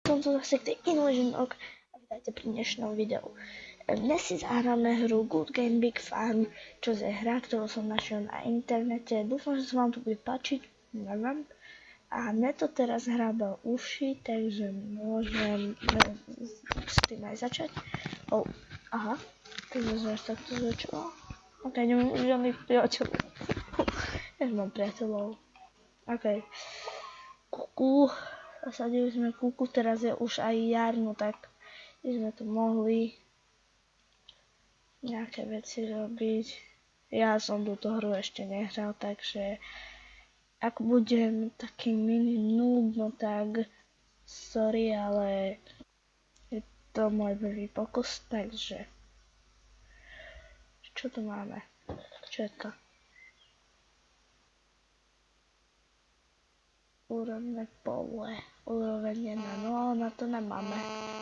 som tu zase k tej Illusion Rock a vítajte pri dnešnom videu. Dnes si zahráme hru Good Game Big Farm, čo je hra, ktorú som našiel na internete. Dúfam, že sa vám to bude páčiť, neviem. A mne to teraz hrá do uši, takže môžeme s tým aj začať. Aha, takže zase takto začalo. Ok, nemám žiadnych priateľov. Ja mám priateľov. Ok. Kuku. Zasadili sme kuku, teraz je už aj jar, no tak by sme to mohli nejaké veci robiť. Ja som túto hru ešte nehral, takže ak budem taký mini noob, no tak sorry, ale je to môj prvý pokus, takže čo tu máme? Čo je to? Úrovne pole. Úroveň 1, no ale na to nemáme.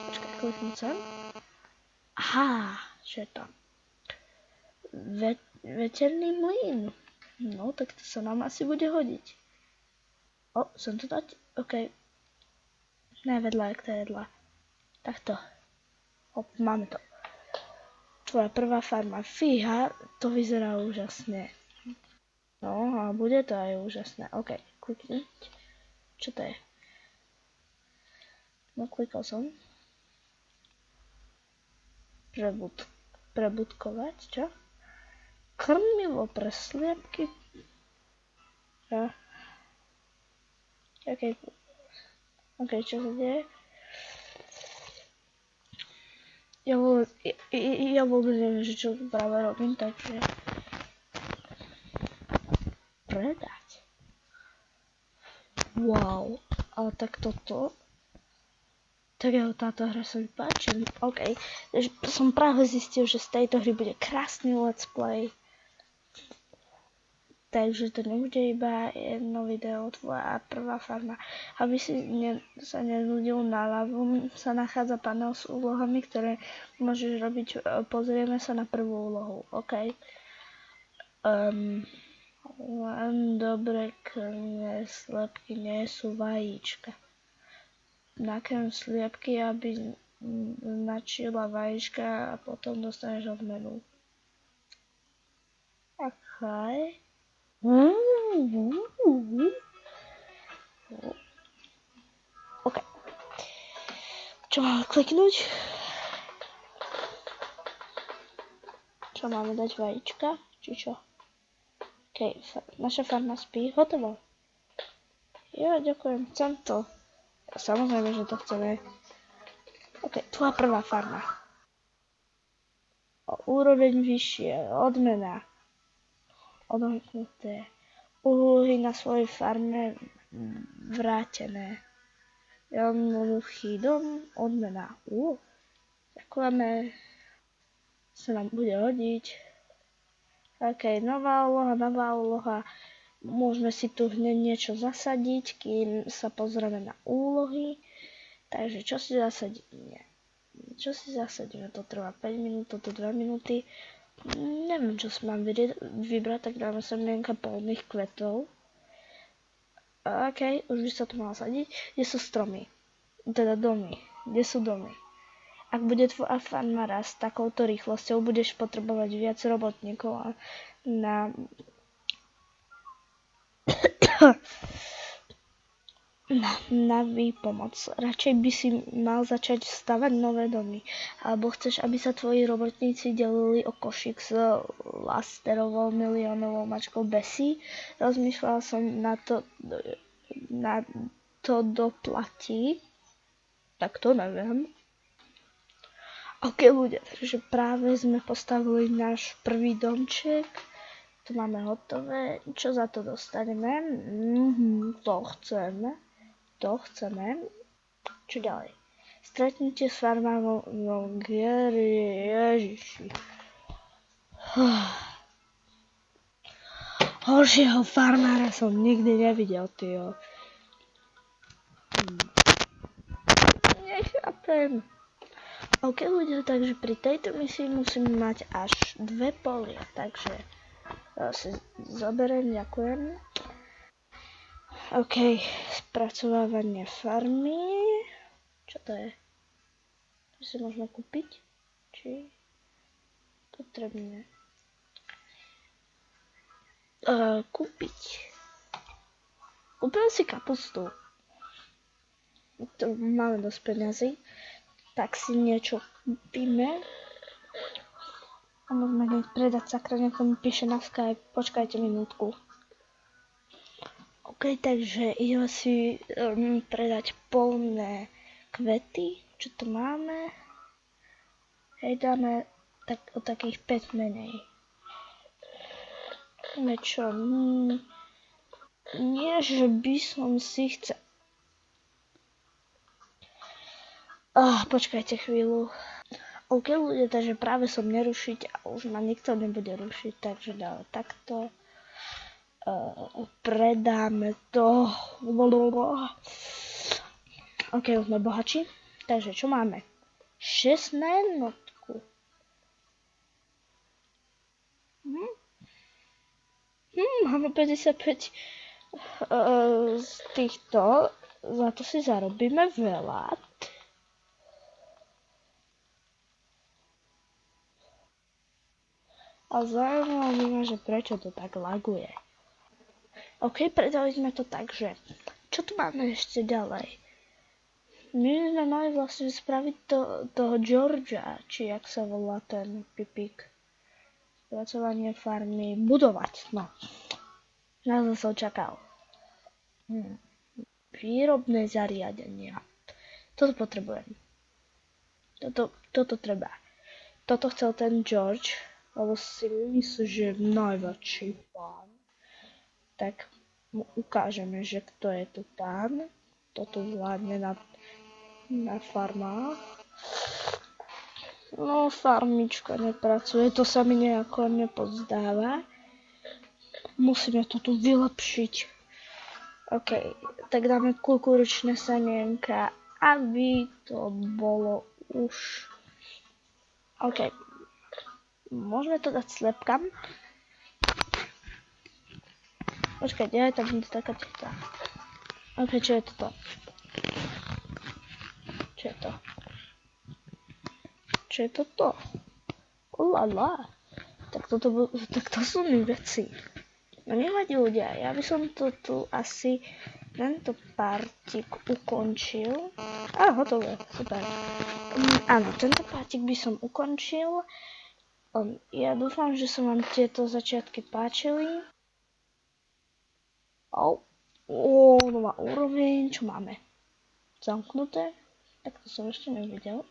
Počkaj, kliknúť sem. Aha, čo je to? Veterný mlyn. No, tak to sa nám asi bude hodiť. Som to dať? OK. Ne, vedľa, jak to je vedľa. Takto. Hop, máme to. Tvoja prvá farma. Fíha, to vyzerá úžasne. No, a bude to aj úžasné. OK, kliknúť. Čo to je? No, klikol som. Prebudkovať, čo? Krmivo pre sliepky. Ja. OK, čo sa deje? Ja vôbec neviem, že čo práve robím, takže predať. Wow, ale tak toto, tak táto hra sa mi páči. OK, takže som práve zistil, že z tejto hry bude krásny let's play. Takže to nebude iba jedno video, tvoja prvá farma. Aby si sa nenudil, naľavo sa nachádza panel s úlohami, ktoré môžeš robiť. Pozrieme sa na prvú úlohu, OK. Len dobre krmné sliepky nie sú vajíčka. Nakrm sliepky, aby značila vajíčka a potom dostaneš odmenu. OK. OK. Čo máme kliknúť? Čo máme dať vajíčka? Či čo? OK, naša farma spí. Hotovo. Jo, ďakujem. Chcem to. Samozrejme, že to chceme. OK, tvoja prvá farma. Úroveň vyššie. Odmena. Odmknuté. Úlohy na svojej farme vrátené. Jednoduchý dom. Odmena. Ďakujeme. Sa nám bude hodiť. OK, nová úloha. Môžeme si tu hneď niečo zasadiť, kým sa pozrieme na úlohy. Takže čo si zasadíme? To trvá 5 minút, toto 2 minúty. Neviem, čo si mám vybrať, tak dáme semienka polných kvetov. OK, už by sa to malo sadiť. Kde sú stromy? Teda domy. Kde sú domy? Ak bude tvoja farma rast takouto rýchlosťou, budeš potrebovať viac robotníkov na výpomoc. Radšej by si mal začať stavať nové domy. Alebo chceš, aby sa tvoji robotníci delili o košík s lasterovou miliónovou mačkou Bessie? Rozmýšľal som na to doplatí. Tak to neviem. OK, ľudia, takže práve sme postavili náš prvý domček. To máme hotové. Čo za to dostaneme? To chceme. Čo ďalej? Stretnutie s farmárom Ježiši. Horšieho farmára som nikdy nevidel, tyjo. Nechápem. OK, ľudia, takže pri tejto misii musíme mať až 2 polia, takže si zoberiem, ďakujem. OK, spracovávanie farmy. Čo to je? To si možno kúpiť? Či potrebné? Kúpiť. Kúpim si kapustu. To máme dosť peniazy. Tak si niečo kúpime. A môžeme hneď predať, sakra, niekto mi píše na Skype. Počkajte minútku. OK, takže ideme si predať polné kvety. Čo tu máme? Hej, dáme tak, o takých 5 menej. Čo? Nie, že by som si chcel... počkajte chvíľu. OK, ľudia, takže práve som nerušiť a už ma nikto nebude rušiť, takže dáme takto. Predáme to. OK, už sme bohači. Takže čo máme? 6 na jednotku. Máme 55 z týchto. Za to si zarobíme veľa. A zaujímavé ma, že prečo to tak laguje. OK, predali sme to tak, že čo tu máme ešte ďalej? My sme mali vlastne spraviť toho Georgia, či jak sa volá ten pipík. Spracovanie farmy, budovať, no. Naozaj som čakal. Výrobné zariadenia. Toto potrebujem. Toto treba. Toto chcel ten George, lebo si myslí, že je najväčší pán. Tak mu ukážeme, že kto je tu pán. Toto vládne na farmách. No, farmička nepracuje, to sa mi nejako nepozdáva. Musíme to tu vylepšiť. OK, tak dáme kukuručné semienka, aby to bolo už... OK, môžeme to dať slepkam. Počkajte, aj tam bude taká teta. OK, čo je toto? Čo je to? Čo je toto? Ulala. Tak to sú mi veci. No nevadí ľudia, ja by som to tu asi tento partík ukončil. Hotové, super. Áno, tento partík by som ukončil. Ja dúfam, že sa vám tieto začiatky páčili. Nová úroveň, čo máme? Zamknuté? Tak to som ešte nevidel.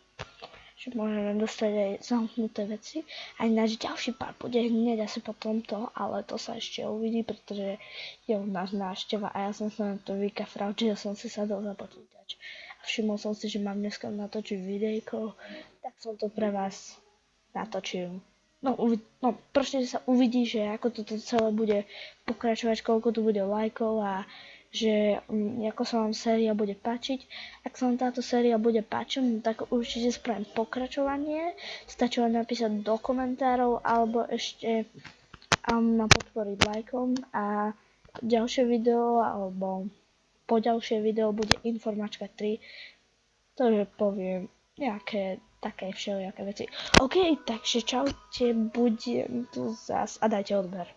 Že môžeme dostať aj zamknuté veci. Aj náš ďalší pár bude hneď asi po tomto, ale to sa ešte uvidí, pretože je u nás návšteva a ja som sa na to vykafral, čiže som si sadol za počítač. A všimol som si, že mám dneska natočiť videjko, tak som to pre vás natočil. No proste sa uvidí, že ako toto celé bude pokračovať, koľko tu bude lajkov a že ako sa vám séria bude páčiť. Ak sa vám táto séria bude páčiť, tak určite spravím pokračovanie. Stačí len napísať do komentárov alebo ešte ma podporiť lajkom a ďalšie video alebo poďalšie video bude informačka 3, takže poviem nejaké také všelijaké veci. OK, takže čaute, budem tu zas a dajte odber.